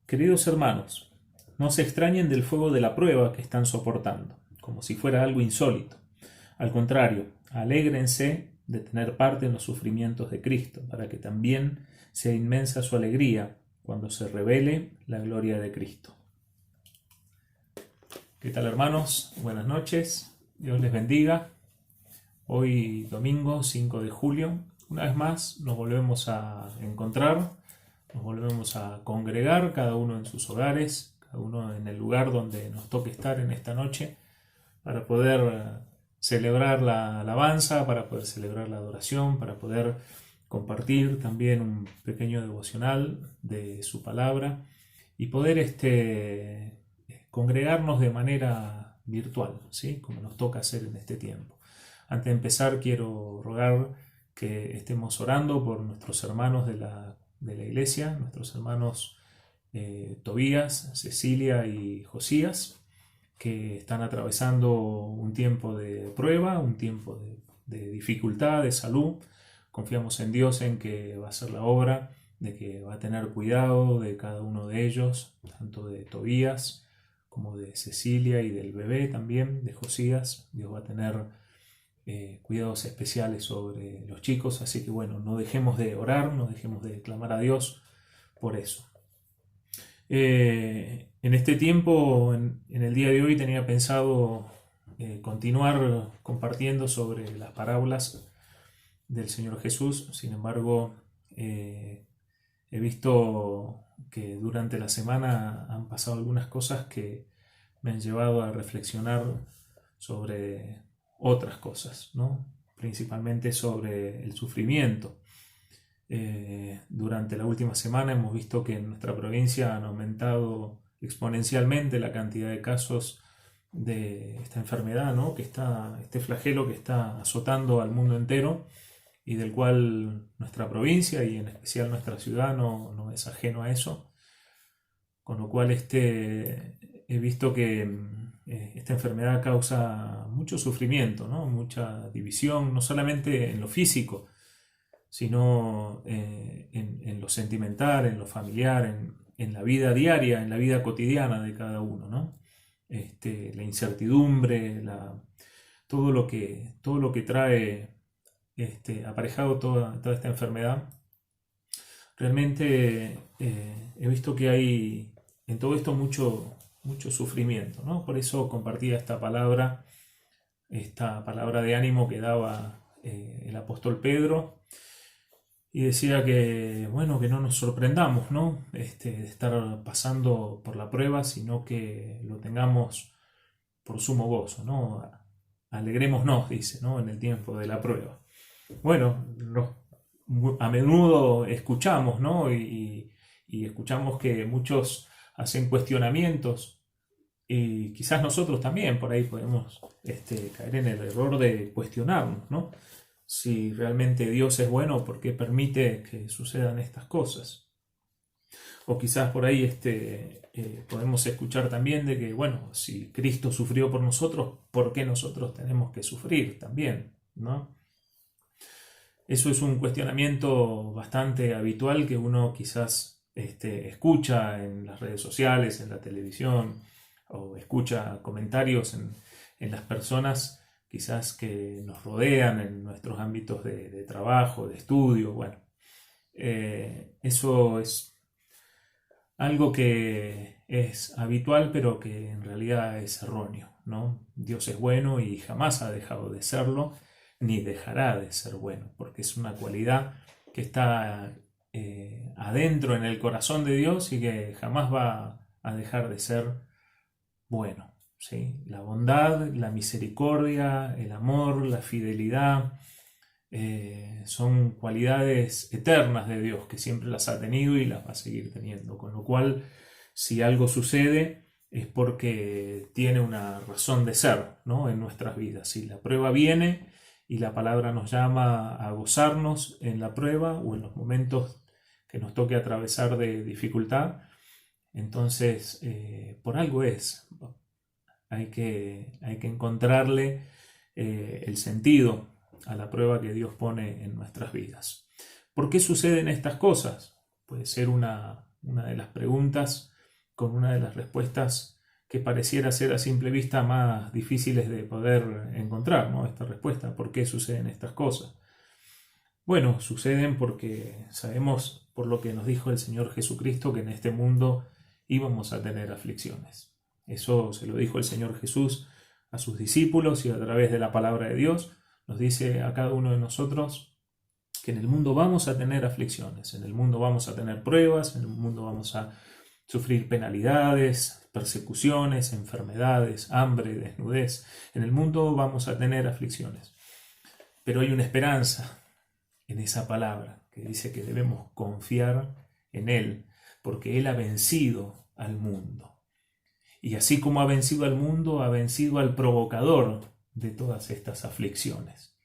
Queridos hermanos, no se extrañen del fuego de la prueba que están soportando, como si fuera algo insólito. Al contrario, alégrense de tener parte en los sufrimientos de Cristo, para que también sea inmensa su alegría cuando se revele la gloria de Cristo. ¿Qué tal, hermanos? Buenas noches. Dios les bendiga. Hoy domingo 5 de julio, una vez más nos volvemos a encontrar, nos volvemos a congregar, cada uno en sus hogares, cada uno en el lugar donde nos toque estar en esta noche, para poder celebrar la alabanza, para poder celebrar la adoración, para poder compartir también un pequeño devocional de su palabra y poder congregarnos de manera virtual, ¿sí? Como nos toca hacer en este tiempo. Antes de empezar, quiero rogar que estemos orando por nuestros hermanos de la iglesia, nuestros hermanos Tobías, Cecilia y Josías, que están atravesando un tiempo de prueba, un tiempo de dificultad, de salud. Confiamos en Dios en que va a hacer la obra, de que va a tener cuidado de cada uno de ellos, tanto de Tobías como de Cecilia y del bebé también, de Josías. Dios va a tener cuidados especiales sobre los chicos, así que bueno, no dejemos de orar, no dejemos de clamar a Dios por eso. En este tiempo, en el día de hoy, tenía pensado continuar compartiendo sobre las parábolas del Señor Jesús. Sin embargo, he visto que durante la semana han pasado algunas cosas que me han llevado a reflexionar sobre otras cosas, ¿no? Principalmente sobre el sufrimiento. Durante la última semana hemos visto que en nuestra provincia han aumentado exponencialmente la cantidad de casos de esta enfermedad, ¿no? Este flagelo que está azotando al mundo entero y del cual nuestra provincia y en especial nuestra ciudad no es ajeno a eso. Con lo cual he visto que esta enfermedad causa mucho sufrimiento, ¿no? Mucha división, no solamente en lo físico, sino en lo sentimental, en lo familiar, en la vida diaria, en la vida cotidiana de cada uno, ¿no? La incertidumbre, todo lo que trae aparejado toda esta enfermedad. Realmente he visto que hay en todo esto mucho sufrimiento, ¿no? Por eso compartía esta palabra de ánimo que daba el apóstol Pedro, y decía que, bueno, que no nos sorprendamos, ¿no? De estar pasando por la prueba, sino que lo tengamos por sumo gozo, ¿no? Alegrémonos, dice, ¿no? En el tiempo de la prueba. Bueno, a menudo escuchamos, ¿no? Y escuchamos que muchos hacen cuestionamientos, y quizás nosotros también por ahí podemos caer en el error de cuestionarnos, ¿no? Si realmente Dios es bueno, ¿por qué permite que sucedan estas cosas? O quizás por ahí podemos escuchar también de que, bueno, si Cristo sufrió por nosotros, ¿por qué nosotros tenemos que sufrir también, ¿no? Eso es un cuestionamiento bastante habitual que uno quizás escucha en las redes sociales, en la televisión, o escucha comentarios en las personas quizás que nos rodean en nuestros ámbitos de trabajo, de estudio. Bueno, eso es algo que es habitual, pero que en realidad es erróneo, ¿no? Dios es bueno y jamás ha dejado de serlo, ni dejará de ser bueno, porque es una cualidad que está adentro en el corazón de Dios y que jamás va a dejar de ser bueno, ¿sí? La bondad, la misericordia, el amor, la fidelidad son cualidades eternas de Dios, que siempre las ha tenido y las va a seguir teniendo, con lo cual si algo sucede es porque tiene una razón de ser, ¿no? En nuestras vidas. Si la prueba viene y la palabra nos llama a gozarnos en la prueba o en los momentos que nos toque atravesar de dificultad, entonces por algo es. Hay que encontrarle el sentido a la prueba que Dios pone en nuestras vidas. ¿Por qué suceden estas cosas? Puede ser una de las preguntas con una de las respuestas que pareciera ser a simple vista más difíciles de poder encontrar, ¿no? Esta respuesta, ¿por qué suceden estas cosas? Bueno, suceden porque sabemos por lo que nos dijo el Señor Jesucristo que en este mundo íbamos a tener aflicciones. Eso se lo dijo el Señor Jesús a sus discípulos y a través de la palabra de Dios nos dice a cada uno de nosotros que en el mundo vamos a tener aflicciones, en el mundo vamos a tener pruebas, en el mundo vamos a sufrir penalidades, persecuciones, enfermedades, hambre, desnudez. En el mundo vamos a tener aflicciones. Pero hay una esperanza en esa palabra que dice que debemos confiar en Él, porque Él ha vencido al mundo. Y así como ha vencido al mundo, ha vencido al provocador de todas estas aflicciones.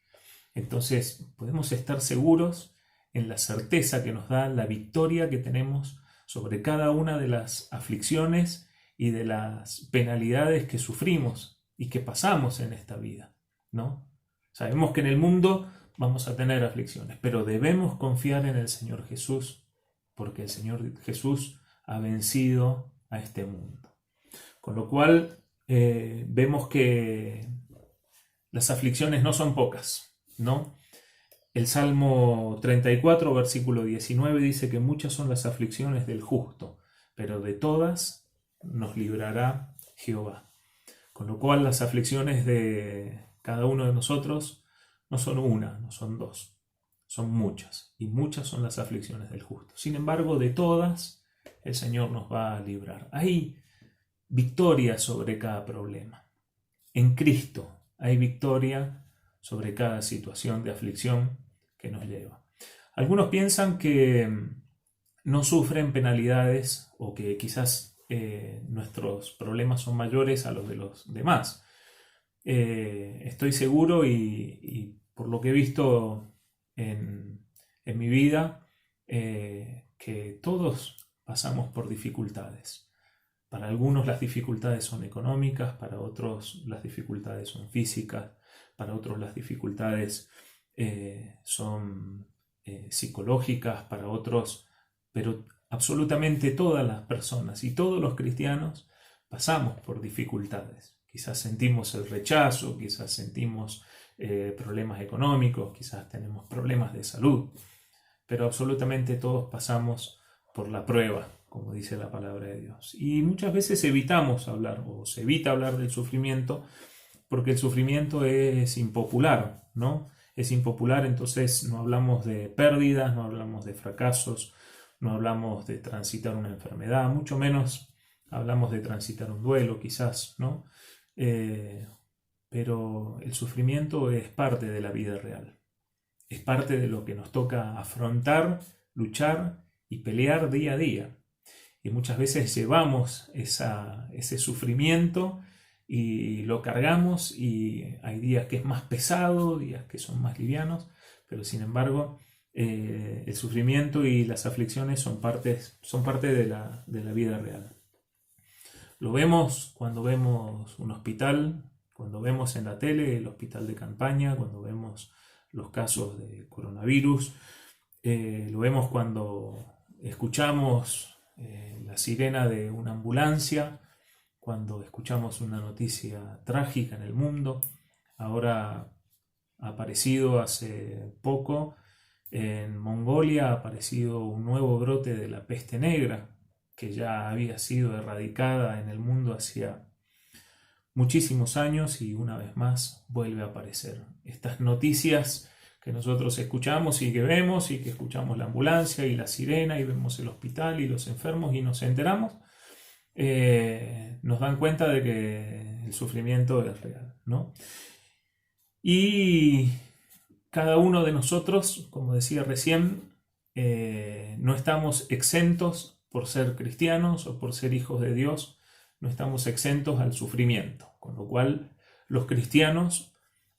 Entonces podemos estar seguros en la certeza que nos da la victoria que tenemos sobre cada una de las aflicciones y de las penalidades que sufrimos y que pasamos en esta vida, ¿no? Sabemos que en el mundo vamos a tener aflicciones, pero debemos confiar en el Señor Jesús, porque el Señor Jesús ha vencido a este mundo. Con lo cual vemos que las aflicciones no son pocas, ¿no? El Salmo 34, versículo 19 dice que muchas son las aflicciones del justo, pero de todas nos librará Jehová. Con lo cual las aflicciones de cada uno de nosotros no son una, no son dos, son muchas, y muchas son las aflicciones del justo. Sin embargo, de todas el Señor nos va a librar. Hay victoria sobre cada problema. En Cristo hay victoria sobre cada situación de aflicción que nos lleva. Algunos piensan que no sufren penalidades o que quizás nuestros problemas son mayores a los de los demás. Estoy seguro y por lo que he visto en mi vida, que todos pasamos por dificultades. Para algunos las dificultades son económicas, para otros las dificultades son físicas, para otros las dificultades son psicológicas, para otros, pero absolutamente todas las personas y todos los cristianos pasamos por dificultades. Quizás sentimos el rechazo, quizás sentimos problemas económicos, quizás tenemos problemas de salud, pero absolutamente todos pasamos por la prueba, como dice la palabra de Dios. Y muchas veces evitamos hablar, o se evita hablar del sufrimiento, porque el sufrimiento es impopular, ¿no? Es impopular, entonces no hablamos de pérdidas, no hablamos de fracasos, no hablamos de transitar una enfermedad, mucho menos hablamos de transitar un duelo, quizás, ¿no? Pero el sufrimiento es parte de la vida real. Es parte de lo que nos toca afrontar, luchar y pelear día a día. Y muchas veces llevamos ese sufrimiento y lo cargamos, y hay días que es más pesado, días que son más livianos, pero sin embargo el sufrimiento y las aflicciones son parte de la vida real. Lo vemos cuando vemos un hospital, cuando vemos en la tele el hospital de campaña, cuando vemos los casos de coronavirus, lo vemos cuando escuchamos la sirena de una ambulancia, cuando escuchamos una noticia trágica en el mundo. Ahora ha aparecido hace poco en Mongolia, ha aparecido un nuevo brote de la peste negra, que ya había sido erradicada en el mundo hacía muchísimos años y una vez más vuelve a aparecer. Estas noticias que nosotros escuchamos y que vemos, y que escuchamos la ambulancia y la sirena y vemos el hospital y los enfermos y nos enteramos, nos dan cuenta de que el sufrimiento es real, ¿no? Y cada uno de nosotros, como decía recién, no estamos exentos por ser cristianos o por ser hijos de Dios, no estamos exentos al sufrimiento, con lo cual los cristianos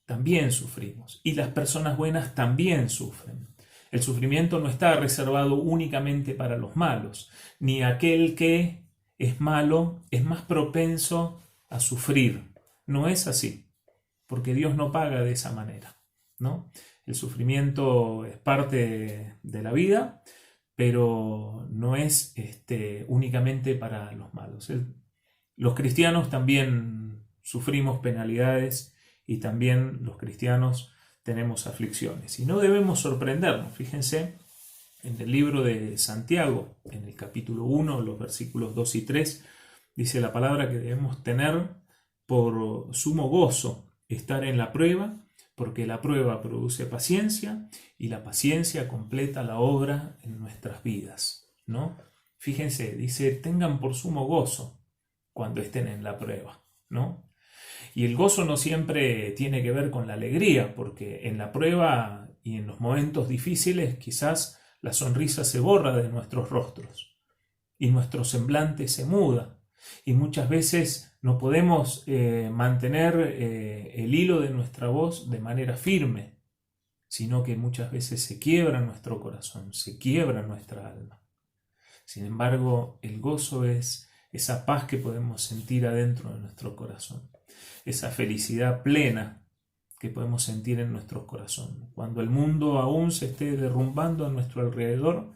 también sufrimos y las personas buenas también sufren. El sufrimiento no está reservado únicamente para los malos, ni aquel que es malo es más propenso a sufrir. No es así, porque Dios no paga de esa manera, ¿no? El sufrimiento es parte de la vida, pero no es únicamente para los malos. Los cristianos también sufrimos penalidades y también los cristianos tenemos aflicciones. Y no debemos sorprendernos. Fíjense, en el libro de Santiago, en el capítulo 1, los versículos 2 y 3, dice la palabra que debemos tener por sumo gozo estar en la prueba, porque la prueba produce paciencia y la paciencia completa la obra en nuestras vidas, ¿no? Fíjense, dice, tengan por sumo gozo cuando estén en la prueba, ¿no? Y el gozo no siempre tiene que ver con la alegría, porque en la prueba y en los momentos difíciles quizás la sonrisa se borra de nuestros rostros y nuestro semblante se muda. Y muchas veces no podemos mantener el hilo de nuestra voz de manera firme, sino que muchas veces se quiebra nuestro corazón, se quiebra nuestra alma. Sin embargo, el gozo es esa paz que podemos sentir adentro de nuestro corazón, esa felicidad plena que podemos sentir en nuestro corazón. Cuando el mundo aún se esté derrumbando a nuestro alrededor,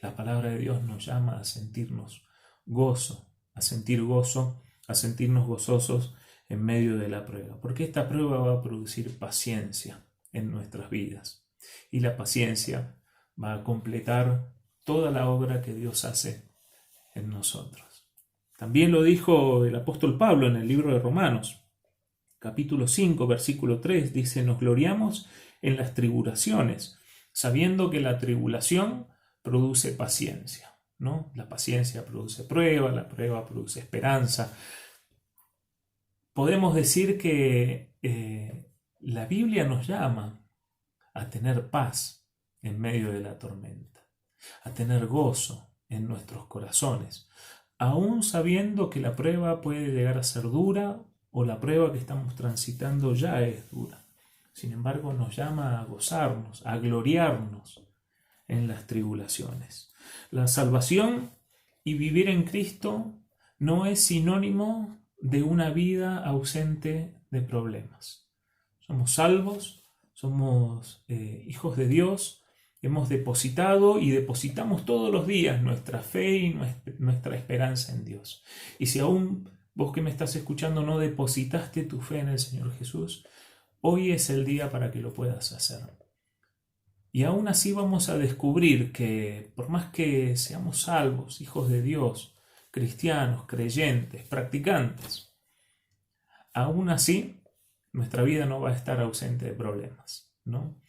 la palabra de Dios nos llama a sentirnos gozo, a sentir gozo, a sentirnos gozosos en medio de la prueba. Porque esta prueba va a producir paciencia en nuestras vidas. Y la paciencia va a completar toda la obra que Dios hace en nosotros. También lo dijo el apóstol Pablo en el libro de Romanos, capítulo 5, versículo 3, dice, nos gloriamos en las tribulaciones, sabiendo que la tribulación produce paciencia, ¿no? La paciencia produce prueba, la prueba produce esperanza. Podemos decir que la Biblia nos llama a tener paz en medio de la tormenta, a tener gozo en nuestros corazones, aún sabiendo que la prueba puede llegar a ser dura o la prueba que estamos transitando ya es dura. Sin embargo, nos llama a gozarnos, a gloriarnos en las tribulaciones. La salvación y vivir en Cristo no es sinónimo de una vida ausente de problemas. Somos salvos, somos hijos de Dios, hemos depositado y depositamos todos los días nuestra fe y nuestra esperanza en Dios. Y si aún vos que me estás escuchando no depositaste tu fe en el Señor Jesús, hoy es el día para que lo puedas hacer. Y aún así vamos a descubrir que por más que seamos salvos, hijos de Dios, cristianos, creyentes, practicantes, aún así nuestra vida no va a estar ausente de problemas, ¿no?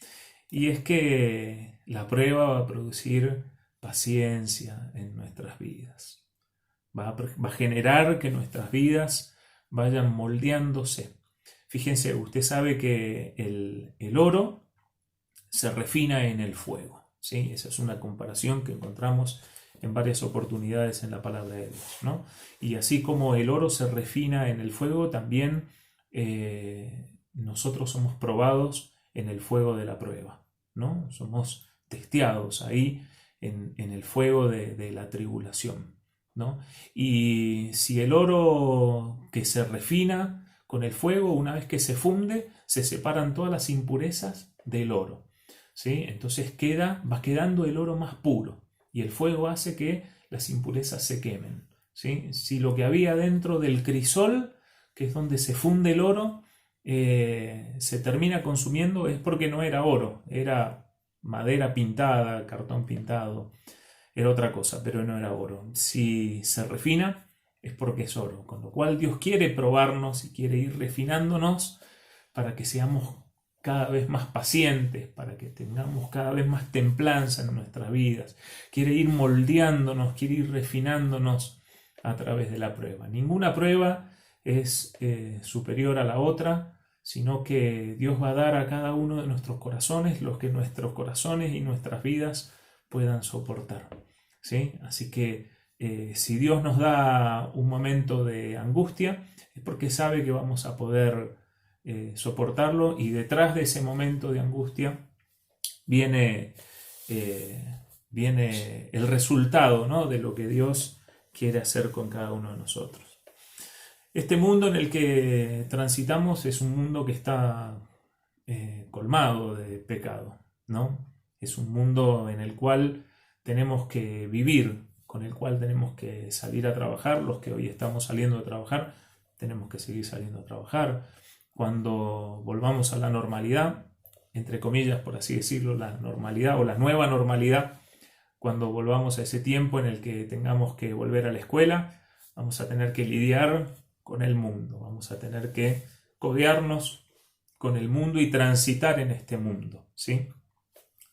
Y es que la prueba va a producir paciencia en nuestras vidas. Va a generar que nuestras vidas vayan moldeándose. Fíjense, usted sabe que el oro se refina en el fuego, ¿sí? Esa es una comparación que encontramos en varias oportunidades en la palabra de Dios, ¿no? Y así como el oro se refina en el fuego, también nosotros somos probados en el fuego de la prueba, ¿no? Somos testeados ahí en el fuego de la tribulación, ¿no? Y si el oro que se refina con el fuego, una vez que se funde, se separan todas las impurezas del oro, ¿sí? Entonces va quedando el oro más puro y el fuego hace que las impurezas se quemen, ¿sí? Si lo que había dentro del crisol, que es donde se funde el oro, se termina consumiendo, es porque no era oro, era madera pintada, cartón pintado, era otra cosa, pero no era oro. Si se refina, es porque es oro. Con lo cual Dios quiere probarnos y quiere ir refinándonos para que seamos cada vez más pacientes, para que tengamos cada vez más templanza en nuestras vidas. Quiere ir moldeándonos, quiere ir refinándonos a través de la prueba. Ninguna prueba es superior a la otra, sino que Dios va a dar a cada uno de nuestros corazones los que nuestros corazones y nuestras vidas puedan soportar, ¿sí? Así que si Dios nos da un momento de angustia, es porque sabe que vamos a poder soportarlo, y detrás de ese momento de angustia viene el resultado, ¿no?, de lo que Dios quiere hacer con cada uno de nosotros. Este mundo en el que transitamos es un mundo que está colmado de pecado, ¿no? Es un mundo en el cual tenemos que vivir, con el cual tenemos que salir a trabajar. Los que hoy estamos saliendo a trabajar, tenemos que seguir saliendo a trabajar. Cuando volvamos a la normalidad, entre comillas, por así decirlo, la normalidad o la nueva normalidad, cuando volvamos a ese tiempo en el que tengamos que volver a la escuela, vamos a tener que lidiar con el mundo, vamos a tener que codearnos con el mundo y transitar en este mundo, ¿sí?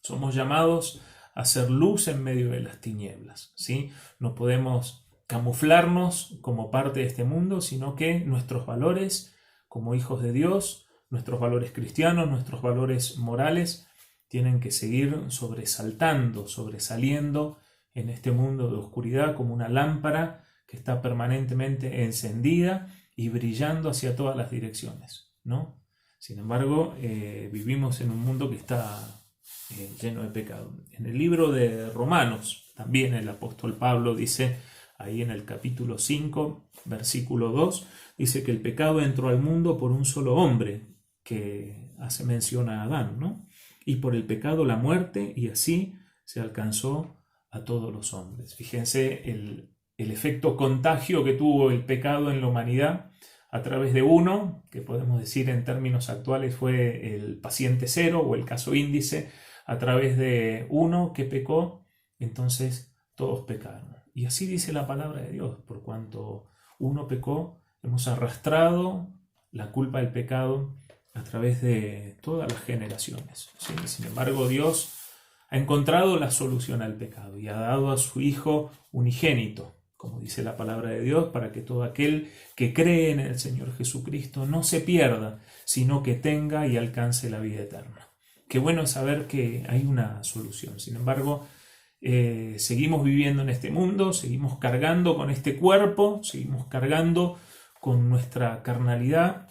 Somos llamados a ser luz en medio de las tinieblas, ¿sí? No podemos camuflarnos como parte de este mundo, sino que nuestros valores como hijos de Dios, nuestros valores cristianos, nuestros valores morales, tienen que seguir sobresaltando, sobresaliendo en este mundo de oscuridad como una lámpara que está permanentemente encendida y brillando hacia todas las direcciones, ¿no? Sin embargo, vivimos en un mundo que está lleno de pecado. En el libro de Romanos, también el apóstol Pablo dice, ahí en el capítulo 5, versículo 2, dice que el pecado entró al mundo por un solo hombre, que hace mención a Adán, ¿no? Y por el pecado la muerte, y así se alcanzó a todos los hombres. Fíjense el efecto contagio que tuvo el pecado en la humanidad a través de uno, que podemos decir en términos actuales fue el paciente cero o el caso índice, a través de uno que pecó, entonces todos pecaron. Y así dice la palabra de Dios, por cuanto uno pecó, hemos arrastrado la culpa del pecado a través de todas las generaciones, ¿sí? Sin embargo, Dios ha encontrado la solución al pecado y ha dado a su Hijo unigénito, como dice la palabra de Dios, para que todo aquel que cree en el Señor Jesucristo no se pierda, sino que tenga y alcance la vida eterna. Qué bueno es saber que hay una solución. Sin embargo, seguimos viviendo en este mundo, seguimos cargando con este cuerpo, seguimos cargando con nuestra carnalidad,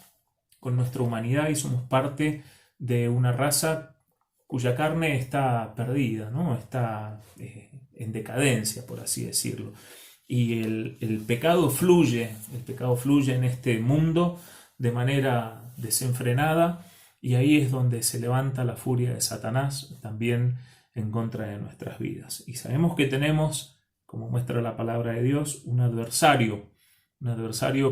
con nuestra humanidad, y somos parte de una raza cuya carne está perdida, ¿no? Está en decadencia, por así decirlo. Y el pecado fluye en este mundo de manera desenfrenada, y ahí es donde se levanta la furia de Satanás también en contra de nuestras vidas. Y sabemos que tenemos, como muestra la palabra de Dios, un adversario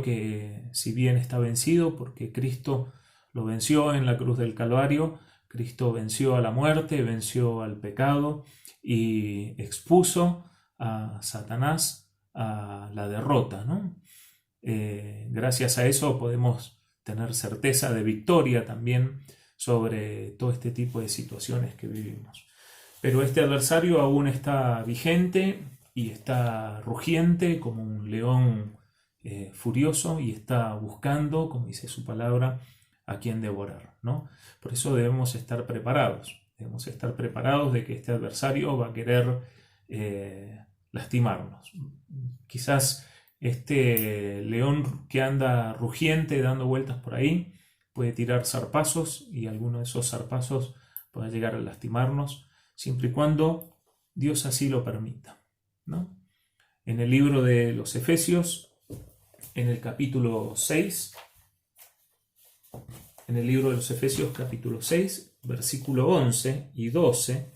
que, si bien está vencido porque Cristo lo venció en la cruz del Calvario, Cristo venció a la muerte, venció al pecado y expuso a Satanás a la derrota, ¿no? Gracias a eso podemos tener certeza de victoria también sobre todo este tipo de situaciones que vivimos. Pero este adversario aún está vigente y está rugiente como un león furioso, y está buscando, como dice su palabra, a quien devorar, ¿no? Por eso debemos estar preparados de que este adversario va a querer lastimarnos. Quizás este león que anda rugiente dando vueltas por ahí puede tirar zarpazos, y alguno de esos zarpazos puede llegar a lastimarnos, siempre y cuando Dios así lo permita, ¿no? En el libro de los Efesios, en el capítulo 6, en el libro de los Efesios capítulo 6, versículo 11 y 12,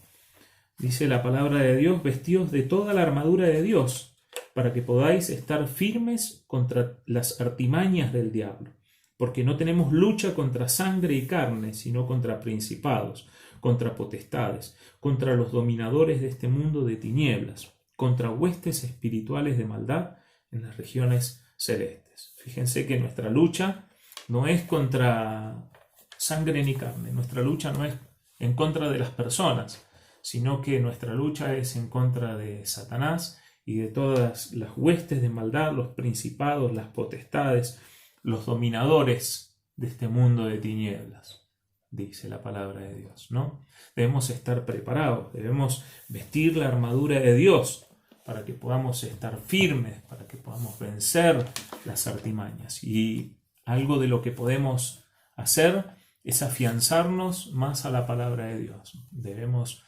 dice la palabra de Dios: vestidos de toda la armadura de Dios, para que podáis estar firmes contra las artimañas del diablo. Porque no tenemos lucha contra sangre y carne, sino contra principados, contra potestades, contra los dominadores de este mundo de tinieblas, contra huestes espirituales de maldad en las regiones celestes. Fíjense que nuestra lucha no es contra sangre ni carne, nuestra lucha no es en contra de las personas, sino que nuestra lucha es en contra de Satanás y de todas las huestes de maldad, los principados, las potestades, los dominadores de este mundo de tinieblas, dice la palabra de Dios, ¿no? Debemos estar preparados, debemos vestir la armadura de Dios para que podamos estar firmes, para que podamos vencer las artimañas. Y algo de lo que podemos hacer es afianzarnos más a la palabra de Dios. Debemos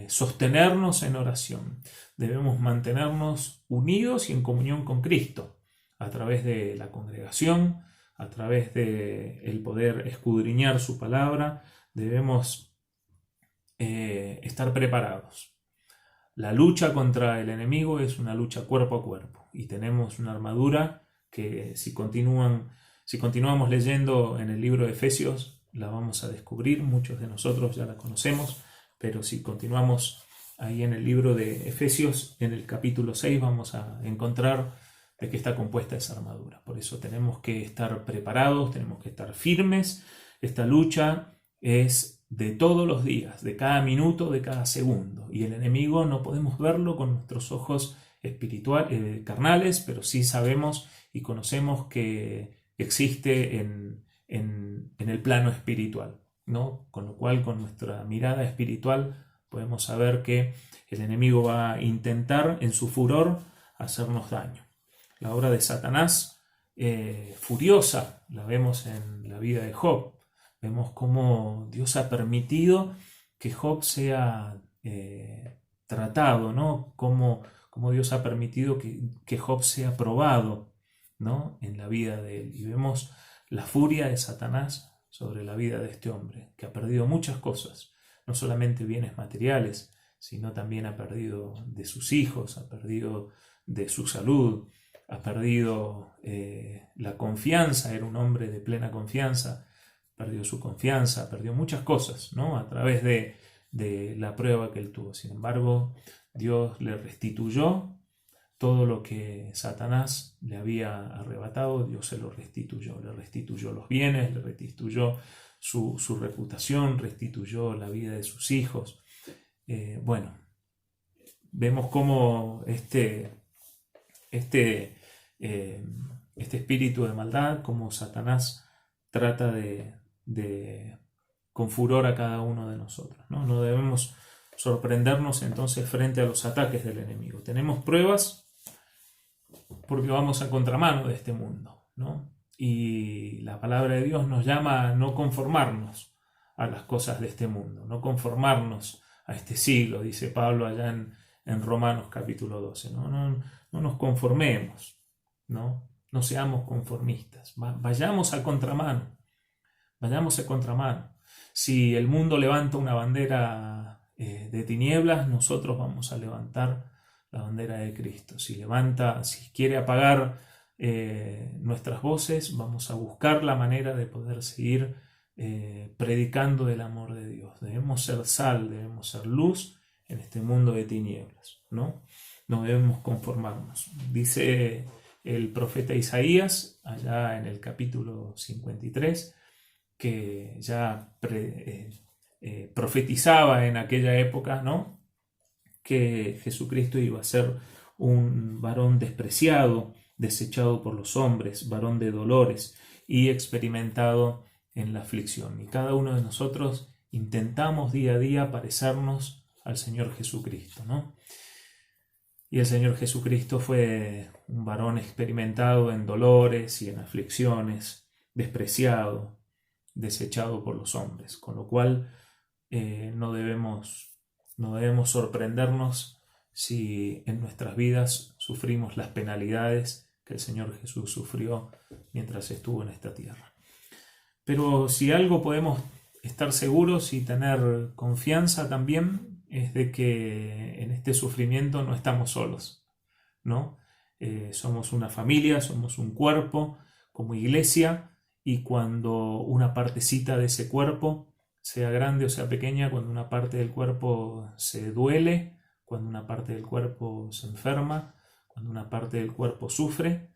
sostenernos en oración, debemos mantenernos unidos y en comunión con Cristo a través de la congregación, a través de el poder escudriñar su palabra. Debemos estar preparados. La lucha contra el enemigo es una lucha cuerpo a cuerpo y tenemos una armadura que si continuamos leyendo en el libro de Efesios la vamos a descubrir, muchos de nosotros ya la conocemos, pero si continuamos ahí en el libro de Efesios, en el capítulo 6 vamos a encontrar de qué está compuesta esa armadura. Por eso tenemos que estar preparados, tenemos que estar firmes. Esta lucha es de todos los días, de cada minuto, de cada segundo. Y el enemigo no podemos verlo con nuestros ojos carnales, pero sí sabemos y conocemos que existe en el plano espiritual, ¿no? Con lo cual, con nuestra mirada espiritual, podemos saber que el enemigo va a intentar, en su furor, hacernos daño. La obra de Satanás, furiosa, la vemos en la vida de Job. Vemos cómo Dios ha permitido que Job sea tratado, ¿no? Cómo Dios ha permitido que Job sea probado, ¿no? En la vida de él. Y vemos la furia de Satanás sobre la vida de este hombre, que ha perdido muchas cosas, no solamente bienes materiales, sino también ha perdido de sus hijos, ha perdido de su salud, ha perdido la confianza, era un hombre de plena confianza, perdió su confianza, perdió muchas cosas, ¿no? A través de la prueba que él tuvo. Sin embargo, Dios le restituyó todo lo que Satanás le había arrebatado. Dios se lo restituyó, le restituyó los bienes, le restituyó su reputación, restituyó la vida de sus hijos. Bueno, vemos cómo este espíritu de maldad, como Satanás trata con furor a cada uno de nosotros, ¿no? No debemos sorprendernos entonces frente a los ataques del enemigo. Tenemos pruebas porque vamos a contramano de este mundo, ¿no? Y la palabra de Dios nos llama a no conformarnos a las cosas de este mundo, no conformarnos a este siglo, dice Pablo allá en Romanos capítulo 12, no nos conformemos, no seamos conformistas, vayamos a contramano. Si el mundo levanta una bandera de tinieblas, nosotros vamos a levantar la bandera de Cristo. Si quiere apagar nuestras voces, vamos a buscar la manera de poder seguir predicando del amor de Dios. Debemos ser sal, debemos ser luz en este mundo de tinieblas, ¿no? No debemos conformarnos. Dice el profeta Isaías, allá en el capítulo 53, que ya profetizaba en aquella época, ¿no? Que Jesucristo iba a ser un varón despreciado, desechado por los hombres, varón de dolores y experimentado en la aflicción. Y cada uno de nosotros intentamos día a día parecernos al Señor Jesucristo, ¿no? Y el Señor Jesucristo fue un varón experimentado en dolores y en aflicciones, despreciado, desechado por los hombres, con lo cual no debemos sorprendernos si en nuestras vidas sufrimos las penalidades que el Señor Jesús sufrió mientras estuvo en esta tierra. Pero si algo podemos estar seguros y tener confianza también es de que en este sufrimiento no estamos solos, ¿no? Somos una familia, somos un cuerpo como iglesia, y cuando una partecita de ese cuerpo, sea grande o sea pequeña, cuando una parte del cuerpo se duele, cuando una parte del cuerpo se enferma, cuando una parte del cuerpo sufre,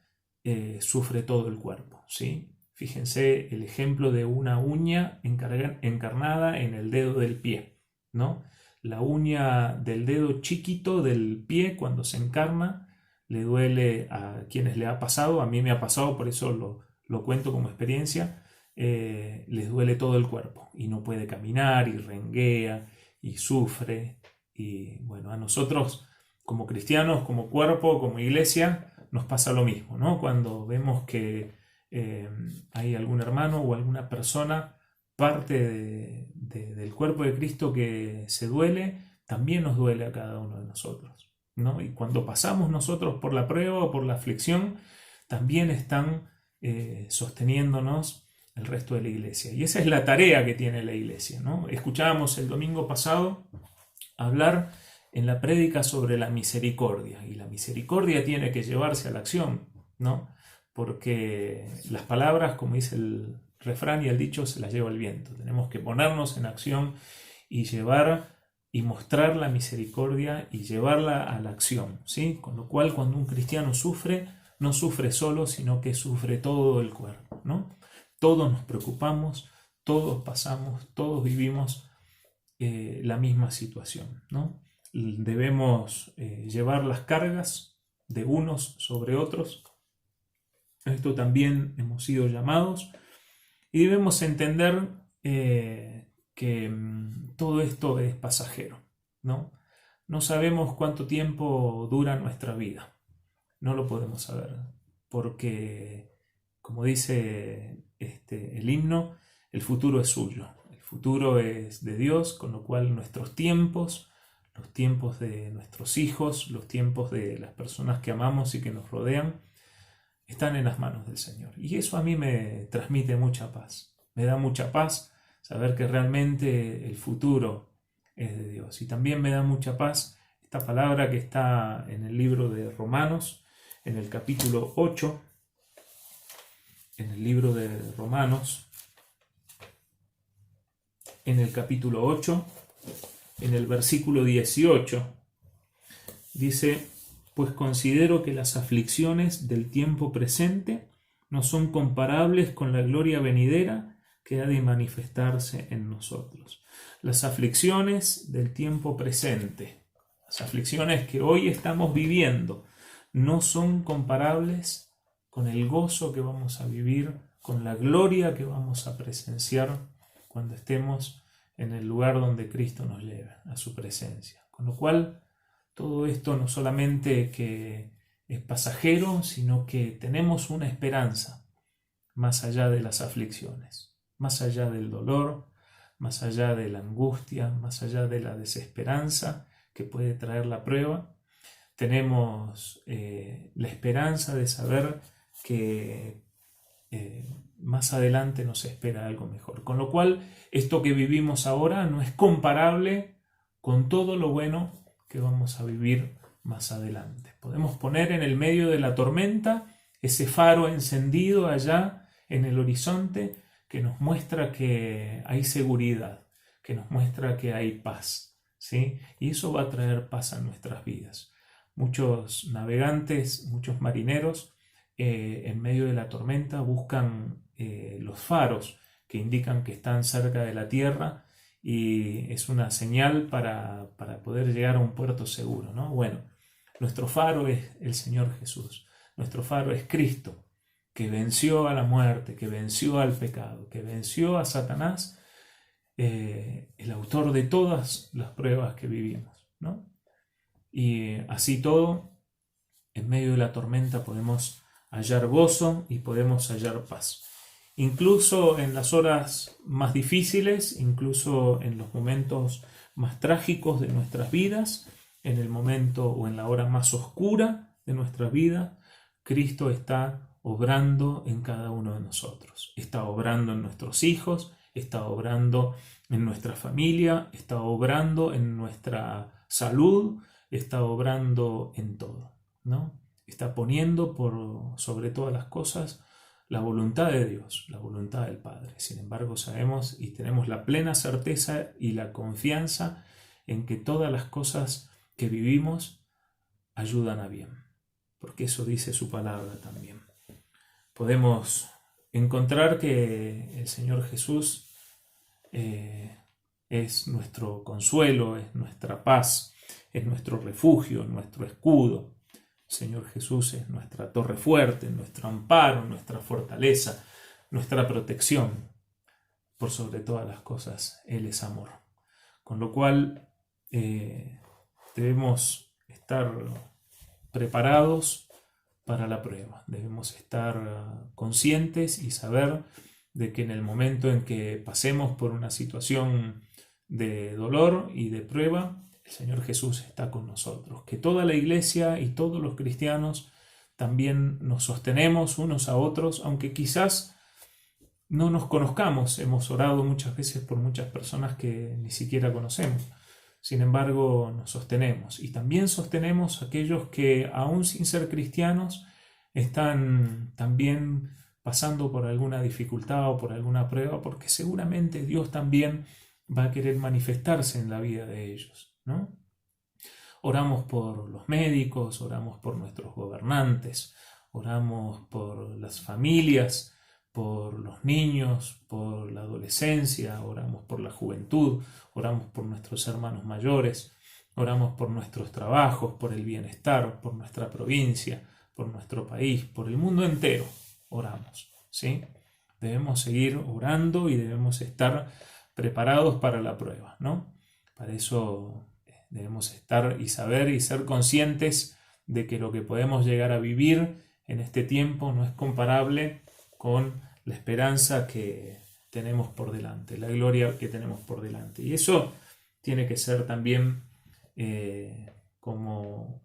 sufre todo el cuerpo, ¿sí? Fíjense el ejemplo de una uña encarnada en el dedo del pie, ¿no? La uña del dedo chiquito del pie, cuando se encarna, le duele a quienes le ha pasado. A mí me ha pasado, por eso lo cuento como experiencia. Les duele todo el cuerpo y no puede caminar y renguea y sufre. Y bueno, a nosotros como cristianos, como cuerpo, como iglesia, nos pasa lo mismo, ¿no? Cuando vemos que hay algún hermano o alguna persona, parte del cuerpo de Cristo, que se duele, también nos duele a cada uno de nosotros, ¿no? Y cuando pasamos nosotros por la prueba o por la aflicción, también están sosteniéndonos el resto de la iglesia. Y esa es la tarea que tiene la iglesia, ¿no? Escuchábamos el domingo pasado hablar en la prédica sobre la misericordia. Y la misericordia tiene que llevarse a la acción, ¿no? Porque las palabras, como dice el refrán y el dicho, se las lleva el viento. Tenemos que ponernos en acción y llevar y mostrar la misericordia y llevarla a la acción, ¿sí? Con lo cual, cuando un cristiano sufre, no sufre solo, sino que sufre todo el cuerpo, ¿no? Todos nos preocupamos, todos pasamos, todos vivimos la misma situación, ¿no? Debemos llevar las cargas de unos sobre otros. Esto también hemos sido llamados y debemos entender que todo esto es pasajero, ¿no? No sabemos cuánto tiempo dura nuestra vida, no lo podemos saber, porque, como dice el himno, el futuro es suyo, el futuro es de Dios, con lo cual nuestros tiempos, los tiempos de nuestros hijos, los tiempos de las personas que amamos y que nos rodean, están en las manos del Señor. Y eso a mí me transmite mucha paz, me da mucha paz saber que realmente el futuro es de Dios. Y también me da mucha paz esta palabra que está en el libro de Romanos, en el capítulo 8, en el libro de Romanos, en el capítulo 8, en el versículo 18, dice: pues considero que las aflicciones del tiempo presente no son comparables con la gloria venidera que ha de manifestarse en nosotros. Las aflicciones del tiempo presente, las aflicciones que hoy estamos viviendo, no son comparables con el gozo que vamos a vivir, con la gloria que vamos a presenciar cuando estemos en el lugar donde Cristo nos lleve, a su presencia. Con lo cual, todo esto no solamente que es pasajero, sino que tenemos una esperanza más allá de las aflicciones, más allá del dolor, más allá de la angustia, más allá de la desesperanza que puede traer la prueba. Tenemos la esperanza de saber que más adelante nos espera algo mejor. Con lo cual, esto que vivimos ahora no es comparable con todo lo bueno que vamos a vivir más adelante. Podemos poner en el medio de la tormenta ese faro encendido allá en el horizonte que nos muestra que hay seguridad, que nos muestra que hay paz, ¿sí? Y eso va a traer paz a nuestras vidas. Muchos navegantes, muchos marineros, en medio de la tormenta buscan los faros que indican que están cerca de la tierra, y es una señal para poder llegar a un puerto seguro, ¿no? Bueno, nuestro faro es el Señor Jesús, nuestro faro es Cristo, que venció a la muerte, que venció al pecado, que venció a Satanás, el autor de todas las pruebas que vivimos, ¿no? Y así todo, en medio de la tormenta podemos hallar gozo y podemos hallar paz. Incluso en las horas más difíciles, incluso en los momentos más trágicos de nuestras vidas, en el momento o en la hora más oscura de nuestras vidas, Cristo está obrando en cada uno de nosotros. Está obrando en nuestros hijos, está obrando en nuestra familia, está obrando en nuestra salud, está obrando en todo, ¿no? Está poniendo por sobre todas las cosas la voluntad de Dios, la voluntad del Padre. Sin embargo, sabemos y tenemos la plena certeza y la confianza en que todas las cosas que vivimos ayudan a bien, porque eso dice su palabra también. Podemos encontrar que el Señor Jesús es nuestro consuelo, es nuestra paz, es nuestro refugio, nuestro escudo. El Señor Jesús es nuestra torre fuerte, nuestro amparo, nuestra fortaleza, nuestra protección. Por sobre todas las cosas, Él es amor. Con lo cual debemos estar preparados para la prueba. Debemos estar conscientes y saber de que en el momento en que pasemos por una situación de dolor y de prueba, el Señor Jesús está con nosotros, que toda la iglesia y todos los cristianos también nos sostenemos unos a otros, aunque quizás no nos conozcamos. Hemos orado muchas veces por muchas personas que ni siquiera conocemos, Sin embargo, nos sostenemos. Y también sostenemos a aquellos que, aún sin ser cristianos, están también pasando por alguna dificultad o por alguna prueba, porque seguramente Dios también va a querer manifestarse en la vida de ellos, ¿no? Oramos por los médicos, oramos por nuestros gobernantes, oramos por las familias, por los niños, por la adolescencia, oramos por la juventud, oramos por nuestros hermanos mayores, oramos por nuestros trabajos, por el bienestar, por nuestra provincia, por nuestro país, por el mundo entero. Oramos, ¿sí? Debemos seguir orando y debemos estar preparados para la prueba, ¿no? Para eso debemos estar y saber y ser conscientes de que lo que podemos llegar a vivir en este tiempo no es comparable con la esperanza que tenemos por delante, la gloria que tenemos por delante. Y eso tiene que ser también como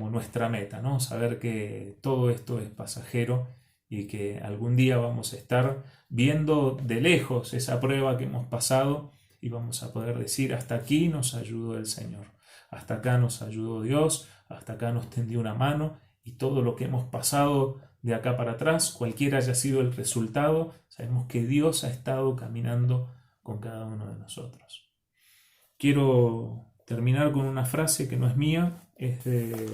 nuestra meta, ¿no? Saber que todo esto es pasajero y que algún día vamos a estar viendo de lejos esa prueba que hemos pasado y vamos a poder decir: hasta aquí nos ayudó el Señor, hasta acá nos ayudó Dios, hasta acá nos tendió una mano, y todo lo que hemos pasado de acá para atrás, cualquiera haya sido el resultado, sabemos que Dios ha estado caminando con cada uno de nosotros. Quiero terminar con una frase que no es mía, es de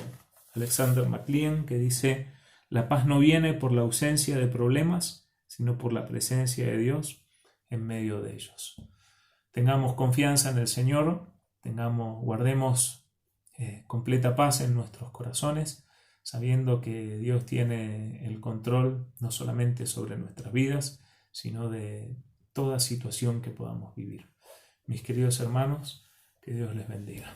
Alexander MacLean, que dice: la paz no viene por la ausencia de problemas, sino por la presencia de Dios en medio de ellos. Tengamos confianza en el Señor, guardemos completa paz en nuestros corazones, sabiendo que Dios tiene el control no solamente sobre nuestras vidas, sino de toda situación que podamos vivir. Mis queridos hermanos, que Dios les bendiga.